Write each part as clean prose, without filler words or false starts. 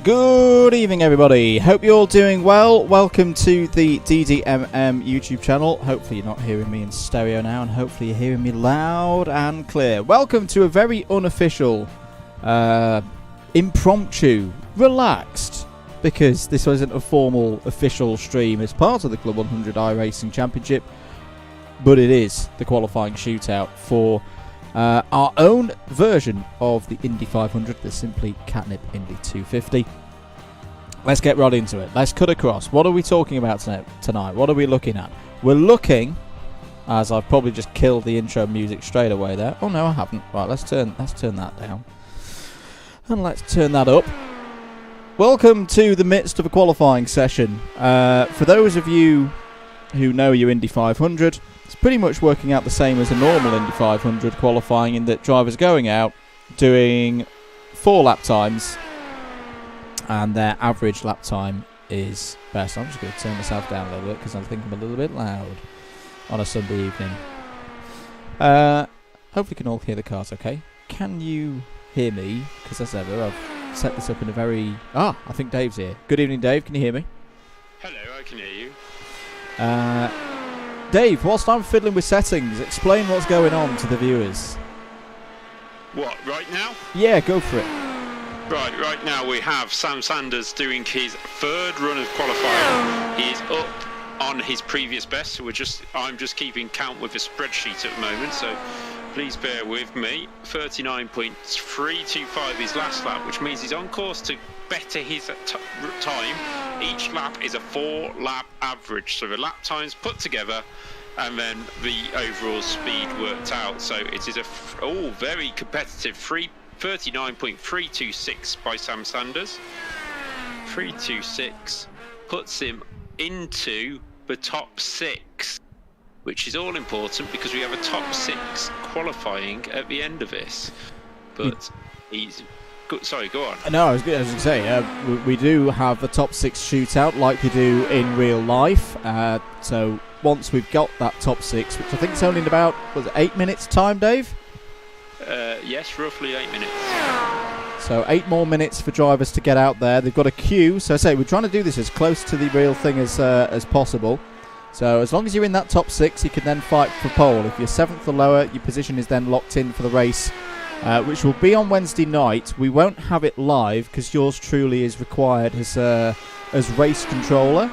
Good evening, everybody. Hope you're all doing well. Welcome to the DDMM YouTube channel. Hopefully you're not hearing me in stereo now, and hopefully you're hearing me loud and clear. Welcome to a very unofficial, impromptu, relaxed, because this wasn't a formal official stream as part of the Club 100 iRacing Championship, but it is the qualifying shootout for our own version of the Indy 500, the simply Catnip Indy 250. Let's get right into it. Let's cut across. What are we talking about tonight? What are we looking at? We're looking, as I've probably just killed the intro music straight away there. Oh no, I haven't. Right, let's turn that down. And let's turn that up. Welcome to the midst of a qualifying session. For those of you who know your Indy 500, it's pretty much working out the same as a normal Indy 500 qualifying, in that drivers going out doing 4 lap times and their average lap time is best. I'm just going to turn myself down a little bit because I think I'm a little bit loud on a Sunday evening. Hopefully you can all hear the cars okay. Can you hear me? Because as ever, I've set this up in a very... I think Dave's here. Good evening, Dave. Can you hear me? Hello, I can hear you. Dave, whilst I'm fiddling with settings, explain what's going on to the viewers. What, right now? Yeah, go for it. Right now we have Sam Sanders doing his 3rd run of qualifying. He is up on his previous best, so I'm just keeping count with a spreadsheet at the moment, so please bear with me. 39.325 his last lap, which means he's on course to better his time. Each lap is a 4-lap average, so the lap times put together and then the overall speed worked out. So it is a very competitive 39.326 by Sam Sanders. 326 puts him into the top 6, which is all important because we have a top 6 qualifying at the end of this. But he's... Sorry, go on. No, I was going to say, we do have a top 6 shootout like we do in real life. So once we've got that top 6, which I think is only in about, 8 minutes time, Dave? Yes, roughly 8 minutes. So 8 more minutes for drivers to get out there. They've got a queue. So I say we're trying to do this as close to the real thing as possible. So as long as you're in that top 6, you can then fight for pole. If you're 7th or lower, your position is then locked in for the race, which will be on Wednesday night. We won't have it live because yours truly is required as race controller.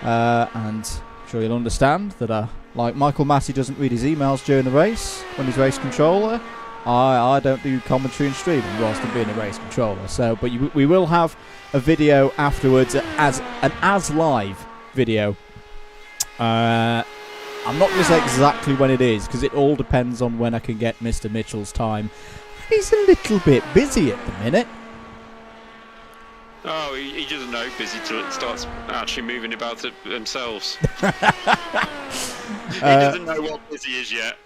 And I'm sure you'll understand that like Michael Massey doesn't read his emails during the race when he's race controller, I don't do commentary and streaming whilst I'm being a race controller. So, but we will have a video afterwards as live video. I'm not going to say exactly when it is because it all depends on when I can get Mr. Mitchell's time. He's a little bit busy at the minute. Oh, he doesn't know busy till it starts actually moving about it themselves. He doesn't know what busy is yet.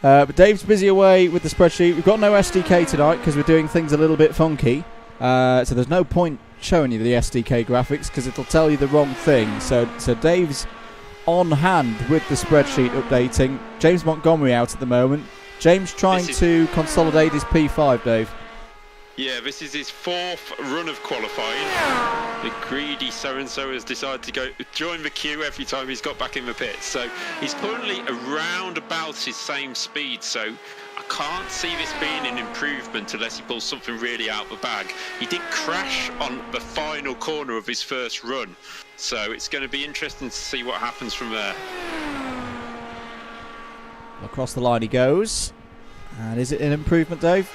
But Dave's busy away with the spreadsheet. We've got no SDK tonight because we're doing things a little bit funky. So there's no point showing you the SDK graphics because it'll tell you the wrong thing. So Dave's on hand with the spreadsheet updating. James Montgomery out at the moment. James trying to consolidate his P5, Dave. Yeah, this is his 4th run of qualifying. The greedy so-and-so has decided to join the queue every time he's got back in the pits. So he's currently around about his same speed. So I can't see this being an improvement unless he pulls something really out of the bag. He did crash on the final corner of his first run. So it's going to be interesting to see what happens from there. Across the line he goes. And is it an improvement, Dave?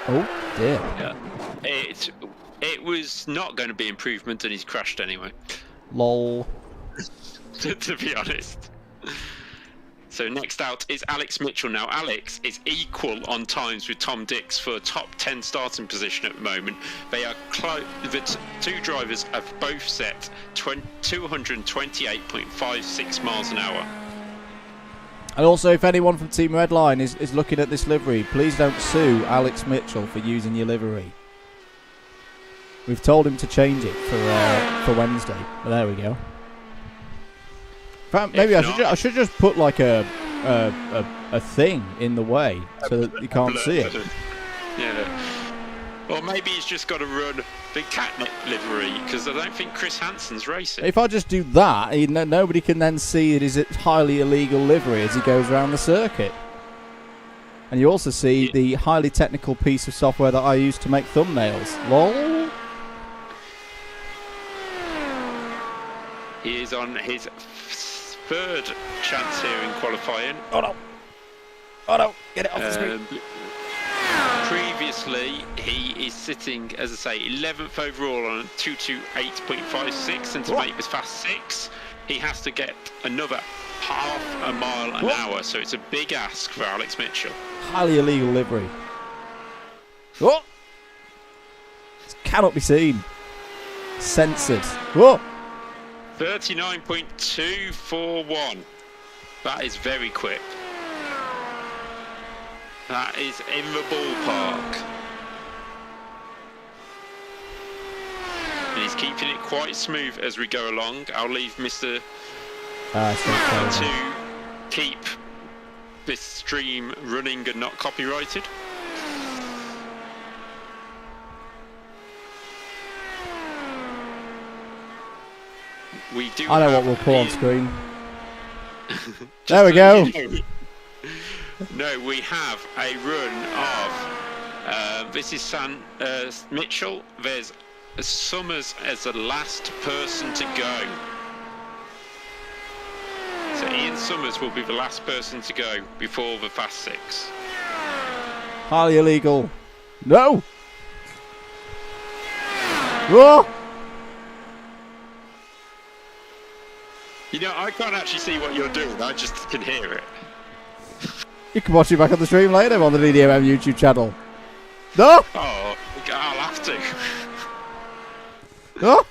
Oh dear. Yeah. It was not going to be improvement and he's crashed anyway. Lol. To be honest. So next out is Alex Mitchell. Now Alex is equal on times with Tom Dix for a top 10 starting position at the moment. They are the 2 drivers have both set 228.56 miles an hour. And also, if anyone from Team Redline is looking at this livery, please don't sue Alex Mitchell for using your livery. We've told him to change it for Wednesday. But there we go. Maybe I should just put like a thing in the way so that you can't see it. Yeah. Or maybe he's just got to run the Catnip livery, because I don't think Chris Hansen's racing. If I just do that, nobody can then see it is a highly illegal livery as he goes around the circuit. And you also see the highly technical piece of software that I use to make thumbnails. Lol. He is on his third chance here in qualifying. Oh no! Oh no! Get it off the screen. Previously, he is sitting, as I say, 11th overall on 228.56, and to make this fast 6, he has to get another half a mile an hour, so it's a big ask for Alex Mitchell. Highly illegal livery. Oh! This cannot be seen. Censored. Whoa! 39.241. That is very quick. That is in the ballpark. And he's keeping it quite smooth as we go along. I'll leave Mr. to keep this stream running and not copyrighted. We do. I know what we'll put on screen. There we go. No, we have a run of. This is Mitchell. There's Summers as the last person to go. So Ian Summers will be the last person to go before the fast 6. Highly illegal. No! Whoa! You know, I can't actually see what you're doing, I just can hear it. You can watch it back on the stream later on the DDMM YouTube channel. No! Oh, I'll have to. No!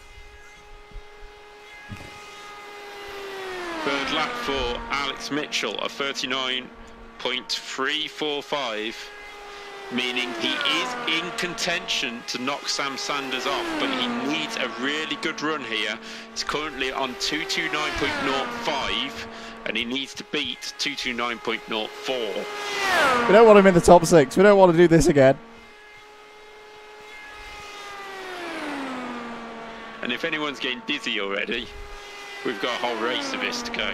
Third lap for Alex Mitchell, a 39.345, meaning he is in contention to knock Sam Sanders off, but he needs a really good run here. He's currently on 229.05, and he needs to beat 229.04. We don't want him in the top 6. We don't want to do this again. And if anyone's getting dizzy already, we've got a whole race of this to go.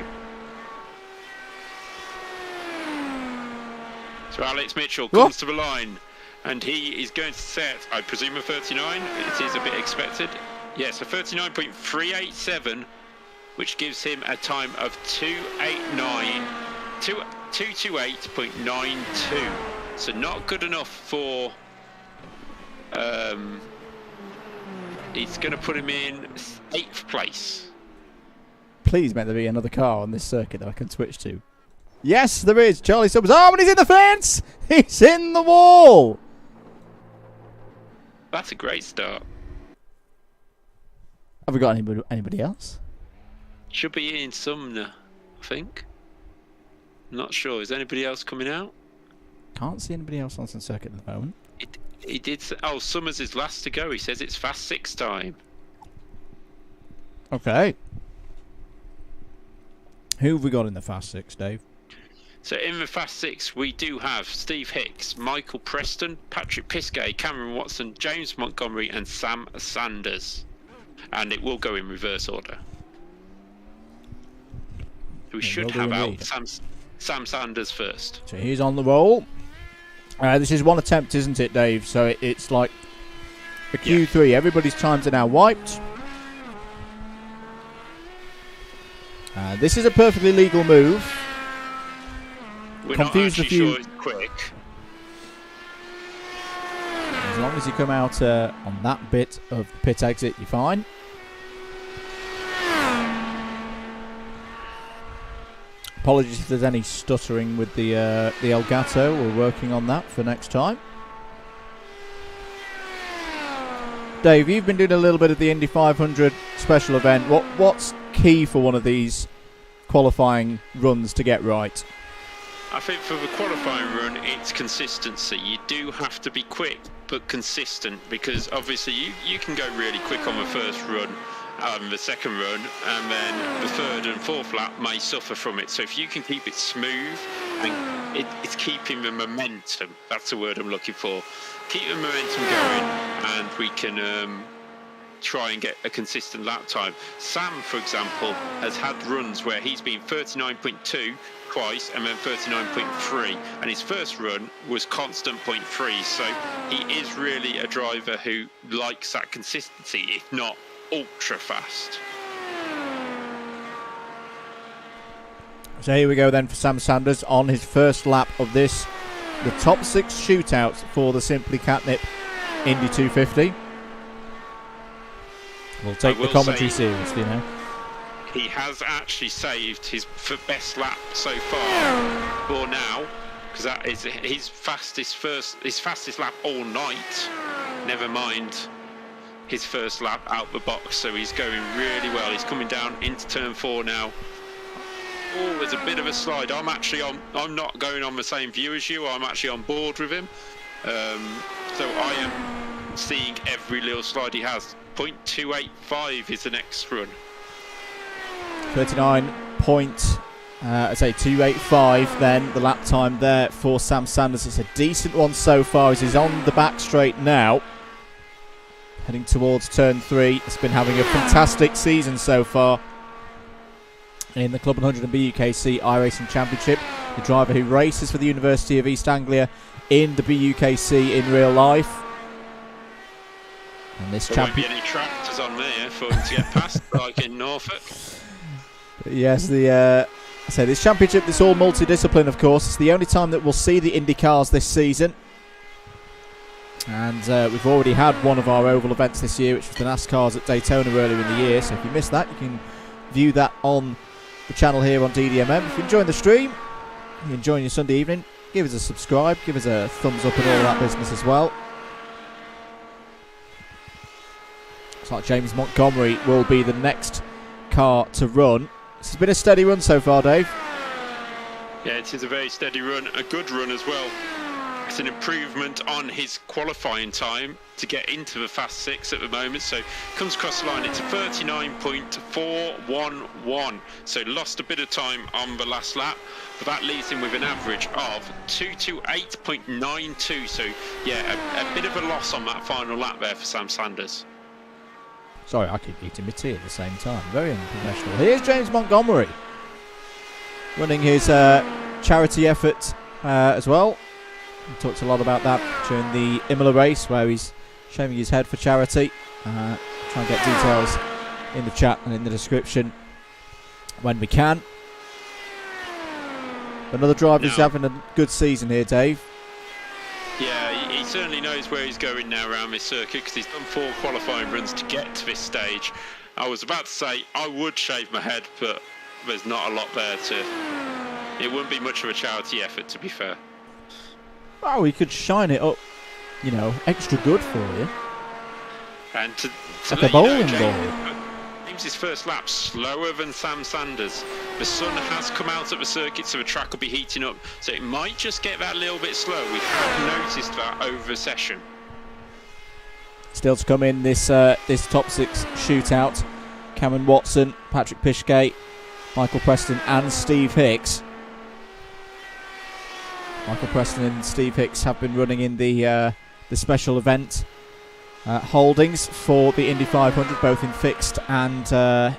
So Alex Mitchell comes to the line, and he is going to set, I presume, a 39. It is a bit expected. Yes, a 39.387, which gives him a time of 228.92. So not good enough for. He's going to put him in 8th place. Please may there be another car on this circuit that I can switch to. Yes, there is. Charlie Summers. Oh, but he's in the fence! He's in the wall! That's a great start. Have we got anybody else? Should be Ian Sumner, I think. Not sure. Is anybody else coming out? Can't see anybody else on the circuit at the moment. He did. Oh, Summers is last to go. He says it's fast 6 time. Okay. Who have we got in the fast 6, Dave? So in the fast 6, we do have Steve Hicks, Michael Preston, Patrick Pisgay, Cameron Watson, James Montgomery, and Sam Sanders. And it will go in reverse order. We should have out Sam Sanders first. So he's on the roll. This is one attempt, isn't it, Dave? So it's like a Q3. Yeah. Everybody's times are now wiped. This is a perfectly legal move. We're not actually sure it's quick. As long as you come out on that bit of the pit exit, you're fine. Apologies if there's any stuttering with the Elgato. We're working on that for next time. Dave, you've been doing a little bit of the Indy 500 special event. What's key for one of these qualifying runs to get right? I think for the qualifying run, it's consistency. You do have to be quick but consistent, because obviously you can go really quick on the first run the second run, and then the third and fourth lap may suffer from it. So if you can keep it smooth, and it's keeping the momentum, that's the word I'm looking for, keep the momentum going, and we can try and get a consistent lap time. Sam, for example, has had runs where he's been 39.2 twice and then 39.3, and his first run was constant 0.3. So he is really a driver who likes that consistency, if not ultra fast. So here we go then for Sam Sanders on his first lap of this, the top 6 shootouts for the Simply Catnip Indy 250. We'll take the commentary seriously now. He has actually saved his best lap so far for now, because that is his fastest lap all night. Never mind his first lap out the box, so he's going really well. He's coming down into turn 4 now. Oh, there's a bit of a slide. I'm not going on the same view as you. I'm actually on board with him. So I am seeing every little slide he has. 0.285 is the next run. 285 then, the lap time there for Sam Sanders. It's a decent one so far as he's on the back straight now. Heading towards turn 3. He's been having a fantastic season so far in the Club 100 and BUKC iRacing Championship. The driver who races for the University of East Anglia in the BUKC in real life. And this there won't be any tractors on there for him to get past, like in Norfolk. Yes, this championship, it's all multidiscipline, of course. It's the only time that we'll see the Indy cars this season. And we've already had one of our oval events this year, which was the NASCARs at Daytona earlier in the year. So if you missed that, you can view that on the channel here on DDMM. If you're enjoying the stream, you're enjoying your Sunday evening, give us a subscribe, give us a thumbs up and all that business as well. Looks like James Montgomery will be the next car to run. This has been a steady run so far, Dave. Yeah, it is a very steady run, a good run as well. It's an improvement on his qualifying time to get into the Fast 6 at the moment. So comes across the line, it's a 39.411. So lost a bit of time on the last lap, but that leaves him with an average of 228.92. So yeah, a bit of a loss on that final lap there for Sam Sanders. Sorry, I keep eating my tea at the same time. Very unprofessional. Here's James Montgomery running his charity effort as well. We talked a lot about that during the Imola race, where he's shaving his head for charity. Try and get details in the chat and in the description when we can. Another driver who's having a good season here, Dave. Yeah, he certainly knows where he's going now around this circuit, because he's done 4 qualifying runs to get to this stage. I was about to say I would shave my head, but there's not a lot there it wouldn't be much of a charity effort, to be fair. Oh, he could shine it up, you know, extra good for you. And to like let a bowling you know, ball. James's first lap slower than Sam Sanders. The sun has come out at the circuit, so the track will be heating up. So it might just get that little bit slow. We have noticed that over the session. Still to come in this top 6 shootout. Cameron Watson, Patrick Pishgate, Michael Preston and Steve Hicks. Michael Preston and Steve Hicks have been running in the special event holdings for the Indy 500, both in fixed and the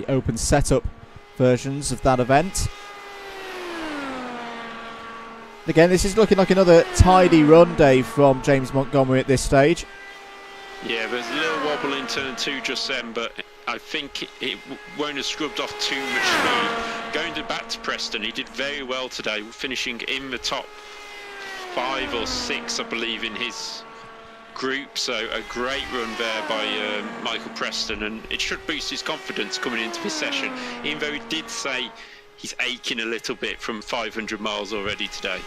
open setup versions of that event. Again, this is looking like another tidy run, Dave, from James Montgomery at this stage. Yeah, there's a little wobble in turn 2 just then, but I think it won't have scrubbed off too much speed. Going back to Preston, he did very well today, finishing in the top 5 or 6, I believe, in his group. So a great run there by Michael Preston, and it should boost his confidence coming into this session, even though he did say he's aching a little bit from 500 miles already today.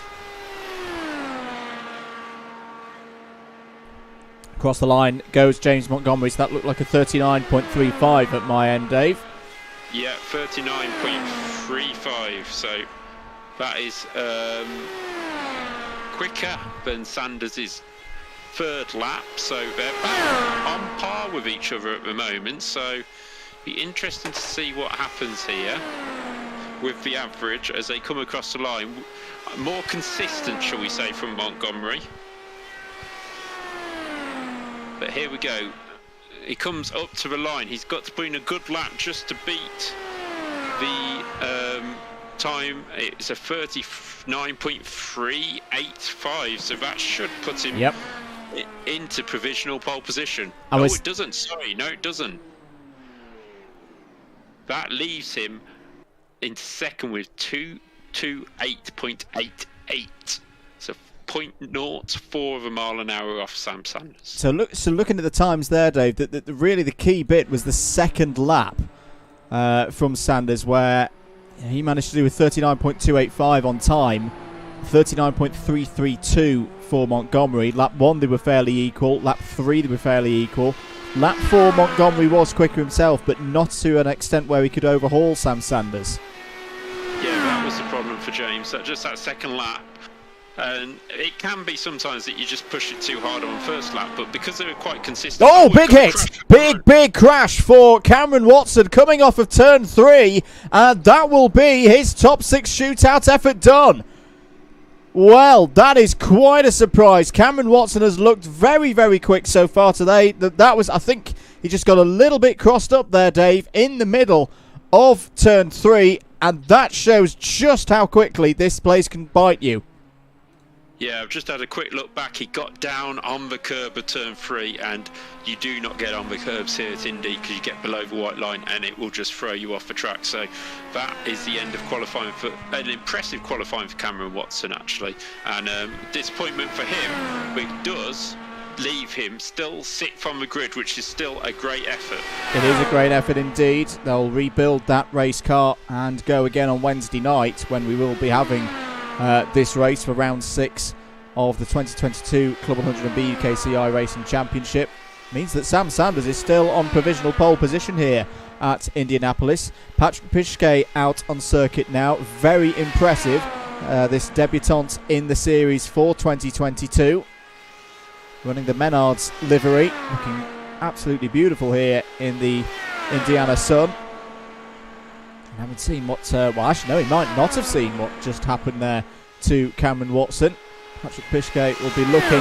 Across the line goes James Montgomery, so that looked like a 39.35 at my end, Dave. Yeah, 39.35, so that is quicker than Sanders' third lap, so they're back on par with each other at the moment. So be interesting to see what happens here with the average as they come across the line. More consistent, shall we say, from Montgomery. But here we go. He comes up to the line. He's got to put in a good lap just to beat the time. It's a 39.385, so that should put him into provisional pole position. No, it doesn't. Sorry, no, it doesn't. That leaves him in second with 228.88. So 0.04 of a mile an hour off Sam Sanders. So looking at the times there, Dave, really the key bit was the second lap from Sanders, where he managed to do a 39.285 on time, 39.332 for Montgomery. Lap 1 they were fairly equal, lap 3 they were fairly equal. Lap 4 Montgomery was quicker himself, but not to an extent where he could overhaul Sam Sanders. Yeah, that was the problem for James, just that second lap. And it can be sometimes that you just push it too hard on first lap, but because they were quite consistent... Oh, big hit! Big crash for Cameron Watson coming off of turn 3, and that will be his top 6 shootout effort done. Well, that is quite a surprise. Cameron Watson has looked very, very quick so far today. That was, I think, he just got a little bit crossed up there, Dave, in the middle of turn 3, and that shows just how quickly this place can bite you. Yeah, I've just had a quick look back. He got down on the curb at turn 3, and you do not get on the curbs here at Indy because you get below the white line and it will just throw you off the track. So that is the end of qualifying, for an impressive qualifying for Cameron Watson, actually. And disappointment for him, but it does leave him still sixth on the grid, which is still a great effort. It is a great effort indeed. They'll rebuild that race car and go again on Wednesday night, when we will be having this race for round 6 of the 2022 Club 100 and BUKC iRacing Championship. Means that Sam Sanders is still on provisional pole position here at Indianapolis. Patrick Pichot out on circuit now. Very impressive, this debutant in the series for 2022. Running the Menards livery, looking absolutely beautiful here in the Indiana sun. I haven't seen what, well, actually, no, he might not have seen what just happened there to Cameron Watson. Patrick Pichot will be looking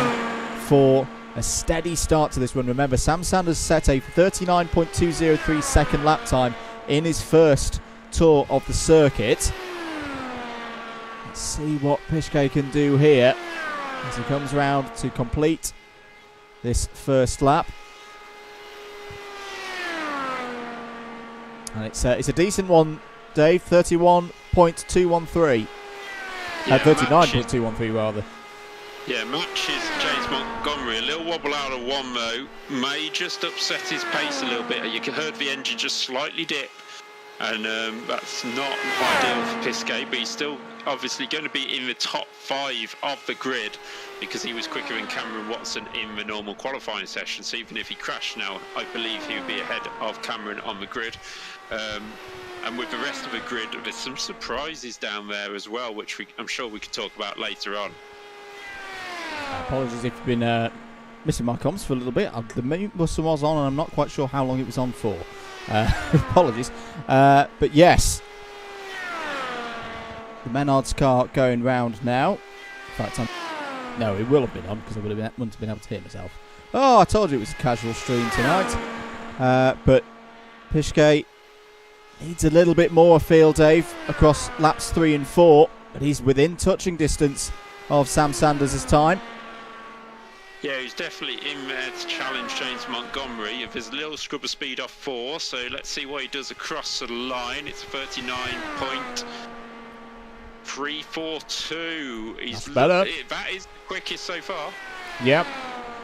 for a steady start to this run. Remember, Sam Sanders set a 39.203 second lap time in his first tour of the circuit. Let's see what Pichot can do here as he comes round to complete this first lap. And it's a decent one, Dave. 31.213. Yeah, 39.213 rather. Yeah, matches James Montgomery. A little wobble out of one though may just upset his pace a little bit. You heard the engine just slightly dip, and that's not ideal for Pichot, but he's still obviously going to be in the top 5 of the grid because he was quicker than Cameron Watson in the normal qualifying session. So even if he crashed now, I believe he would be ahead of Cameron on the grid. And with the rest of the grid, there's some surprises down there as well, which I'm sure we could talk about later on. Apologies if you've been missing my comms for a little bit. The mute button was on and I'm not quite sure how long it was on for. Apologies. But yes, the Menards car going round now. In fact, no, it will have been on because I wouldn't have been able to hear myself. Oh, I told you it was a casual stream tonight. But Pichot needs a little bit more field, Dave, across laps 3 and 4. But he's within touching distance of Sam Sanders' time. Yeah, he's definitely in there to challenge James Montgomery. If there's a little scrub of speed off 4, so let's see what he does across the line. It's 39.342. That's better. That is the quickest so far. Yep,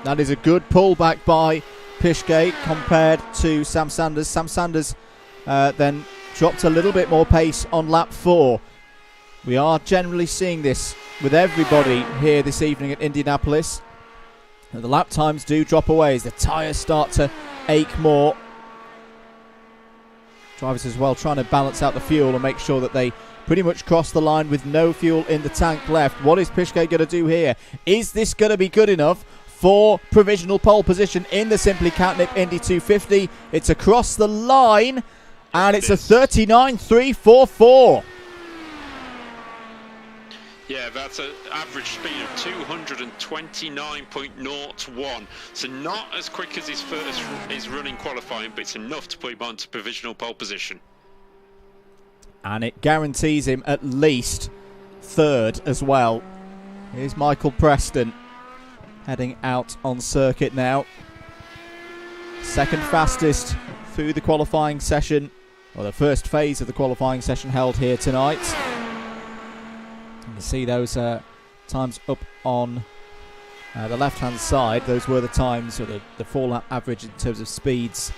that is a good pullback by Pichot compared to Sam Sanders. Sam Sanders then dropped a little bit more pace on lap 4. We are generally seeing this with everybody here this evening at Indianapolis. And the lap times do drop away as the tyres start to ache more. Drivers as well trying to balance out the fuel and make sure that they pretty much cross the line with no fuel in the tank left. What is Pichot going to do here? Is this going to be good enough for provisional pole position in the Simply Catnip Indy 250. It's across the line, and it's a 39.344. Yeah, that's an average speed of 229.01. So not as quick as his run in qualifying, but it's enough to put him onto provisional pole position. And it guarantees him at least third as well. Here's Michael Preston heading out on circuit now. Second fastest through the qualifying session, or the first phase of the qualifying session held here tonight. You can see those times up on the left-hand side. Those were the times, or the 4-lap average in terms of speeds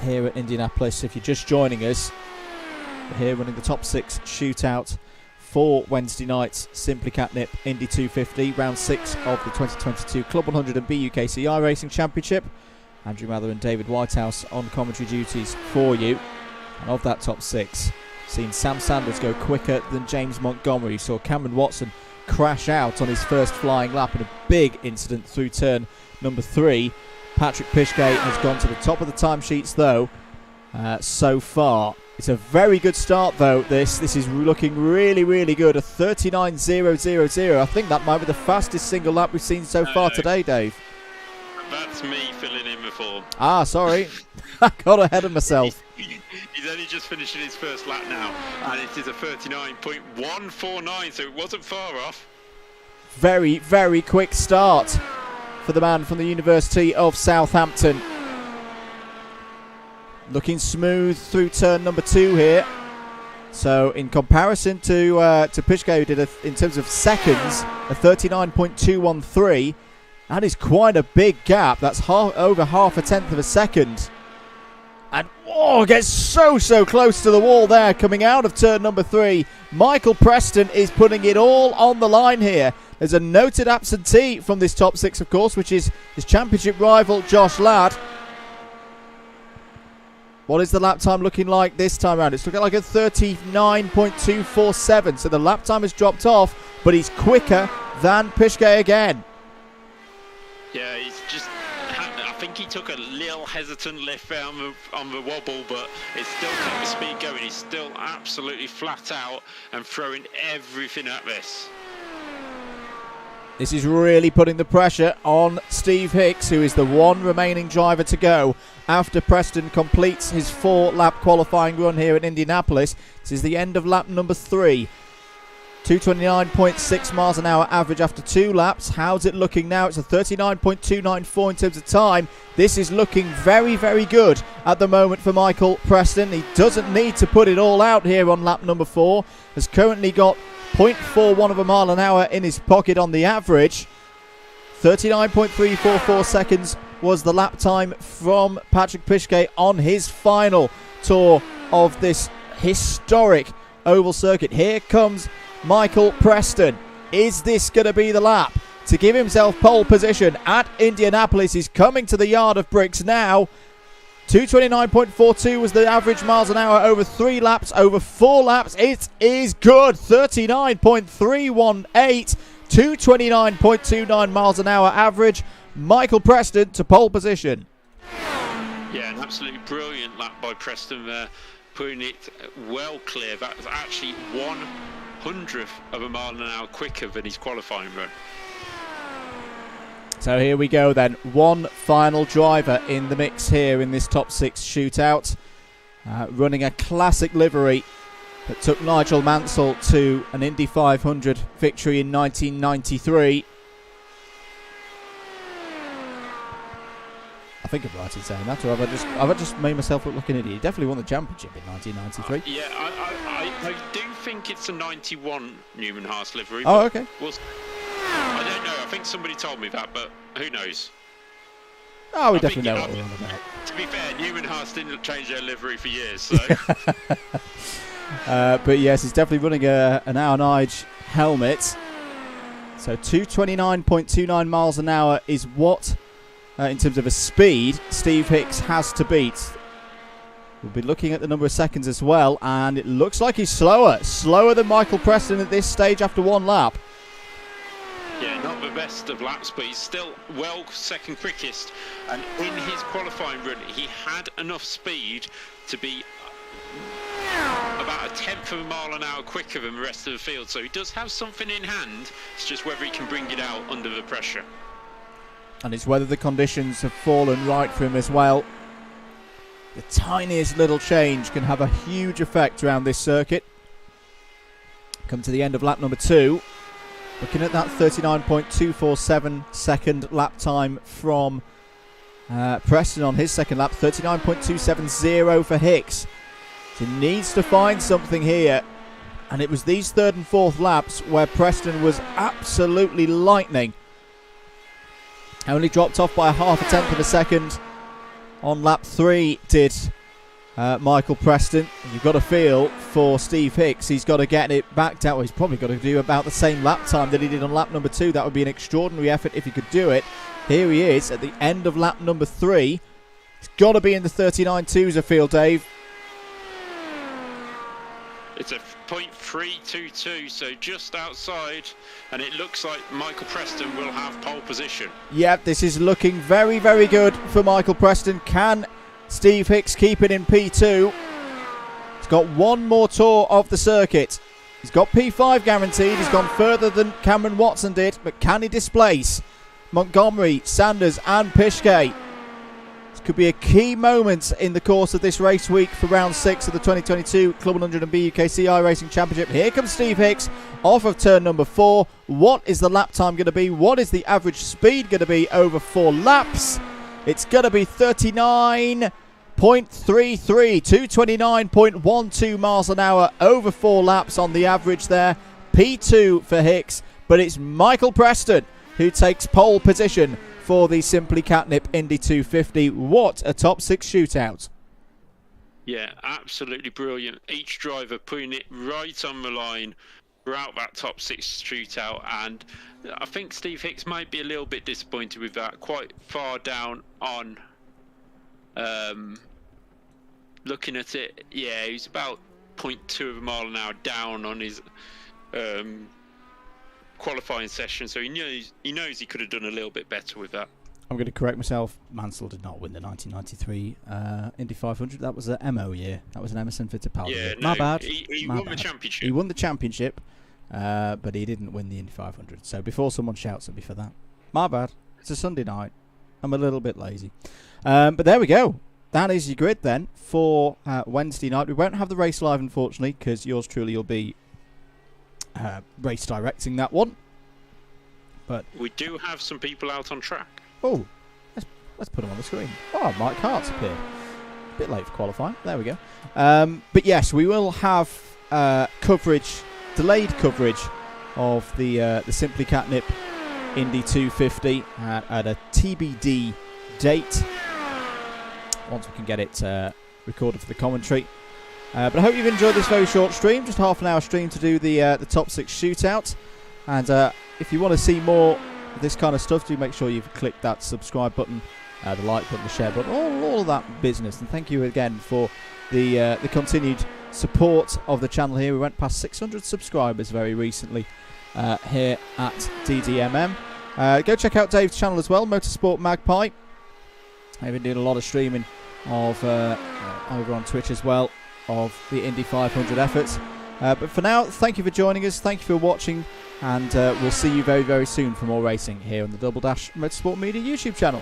here at Indianapolis. If you're just joining us, we're here running the top 6 shootout for Wednesday night's Simply Catnip Indy 250, round 6 of the 2022 Club 100 and BUKC iRACING Championship. Andrew Mather and David Whitehouse on commentary duties for you. And of that top 6, seen Sam Sanders go quicker than James Montgomery. You saw Cameron Watson crash out on his first flying lap in a big incident through turn number 3. Patrick Pichgay has gone to the top of the timesheets though so far. It's a very good start though. This is looking really, really good. A 39.000. I think that might be the fastest single lap we've seen so far today, Dave. That's me filling in the form. Ah, sorry. I got ahead of myself. He's only just finishing his first lap now, and it is a 39.149, so it wasn't far off. Very, very quick start for the man from the University of Southampton. Looking smooth through turn number 2 here. So in comparison to Pichgay, who did in terms of seconds, a 39.213. That is quite a big gap. That's over half a tenth of a second. And gets so close to the wall there coming out of turn number 3. Michael Preston is putting it all on the line here. There's a noted absentee from this top 6, of course, which is his championship rival Josh Ladd. What is the lap time looking like this time around? It's looking like a 39.247. So the lap time has dropped off, but he's quicker than Pichgay again. Yeah, he's just... I think he took a little hesitant lift on the wobble, but it's still kept the speed going. He's still absolutely flat out and throwing everything at this. This is really putting the pressure on Steve Hicks, who is the one remaining driver to go after Preston completes his 4-lap qualifying run here at Indianapolis. This is the end of lap number 3. 229.6 miles an hour average after 2 laps. How's it looking now? It's a 39.294 in terms of time. This is looking very, very good at the moment for Michael Preston. He doesn't need to put it all out here on lap number 4. Has currently got 0.41 of a mile an hour in his pocket on the average. 39.344 seconds was the lap time from Patrick Pichgay on his final tour of this historic oval circuit. Here comes Michael Preston. Is this going to be the lap to give himself pole position at Indianapolis? He's coming to the yard of bricks now. 229.42 was the average miles an hour over 3 laps. Over 4 laps, it is good. 39.318. 229.29 miles an hour average. Michael Preston to pole position. Yeah, an absolutely brilliant lap by Preston there, putting it well clear. That was actually 1/100th of a mile an hour quicker than his qualifying run. So here we go then. One final driver in the mix here in this top 6 shootout. Running a classic livery that took Nigel Mansell to an Indy 500 victory in 1993. I think I'm right in saying that, or have I just made myself look like an idiot? He definitely won the championship in 1993. Yeah, I do think it's a 91 Newman Haas livery. Oh, okay. I don't know. I think somebody told me that, but who knows? Oh, we definitely know what we're on about. To be fair, Newman Haas didn't change their livery for years, so... but yes, he's definitely running an Aonige helmet. So 229.29 miles an hour is what, in terms of a speed, Steve Hicks has to beat. We'll be looking at the number of seconds as well, and it looks like he's slower than Michael Preston at this stage after 1 lap. Yeah, not the best of laps, but he's still well second quickest. And in his qualifying run, he had enough speed to be about 1/10 of a mile an hour quicker than the rest of the field. So he does have something in hand. It's just whether he can bring it out under the pressure. And it's whether the conditions have fallen right for him as well. The tiniest little change can have a huge effect around this circuit. Come to the end of lap number 2. Looking at that 39.247 second lap time from Preston on his second lap. 39.270 for Hicks. So he needs to find something here. And it was these third and fourth laps where Preston was absolutely lightning. Only dropped off by 0.5 of a second. On lap 3 did Michael Preston. You've got to feel for Steve Hicks. He's got to get it back down. Well, he's probably got to do about the same lap time that he did on lap number 2. That would be an extraordinary effort if he could do it. Here he is at the end of lap number 3. He's got to be in the 39.2s, I feel, Dave. It's a .322, so just outside, and it looks like Michael Preston will have pole position. Yeah, this is looking very, very good for Michael Preston. Can Steve Hicks keep it in P2? He's got one more tour of the circuit. He's got P5 guaranteed. He's gone further than Cameron Watson did, but can he displace Montgomery, Sanders and Pischke? Could be a key moment in the course of this race week for round 6 of the 2022 Club 100 and BUKC iRacing Championship. Here comes Steve Hicks off of turn number 4. What is the lap time going to be? What is the average speed going to be over 4 laps? It's going to be 39.33, 229.12 miles an hour over 4 laps on the average there. P2 for Hicks, but it's Michael Preston who takes pole position for the Simply Catnip Indy 250. What a top 6 shootout. Yeah, absolutely brilliant. Each driver putting it right on the line throughout that top 6 shootout, and I think Steve Hicks might be a little bit disappointed with that. Quite far down on looking at it, yeah, he's about 0.2 of a mile an hour down on his qualifying session, so he knows he could have done a little bit better with that. I'm going to correct myself. Mansell did not win the 1993 Indy 500. That was an MO year. That was an Emerson Fittipaldi year. No, My bad. He won the championship. He won the championship, but he didn't win the Indy 500. So before someone shouts at me for that, my bad. It's a Sunday night. I'm a little bit lazy. But there we go. That is your grid then for Wednesday night. We won't have the race live, unfortunately, because yours truly will be race directing that one, but we do have some people out on track. Oh, let's put them on the screen. Oh, Mike Hart's appeared. A bit late for qualifying. There we go. But yes, we will have delayed coverage of the Simply Catnip Indy 250 at a TBD date once we can get it recorded for the commentary. But I hope you've enjoyed this very short stream, just half an hour stream to do the top 6 shootout. And if you want to see more of this kind of stuff, do make sure you've clicked that subscribe button, the like button, the share button, all of that business. And thank you again for the continued support of the channel here. We went past 600 subscribers very recently here at DDMM. Go check out Dave's channel as well, Motorsport Magpie. I've been doing a lot of streaming of over on Twitch as well, of the Indy 500 efforts. But for now, thank you for joining us, thank you for watching, and we'll see you very, very soon for more racing here on the Double Dash Motorsport Media YouTube channel.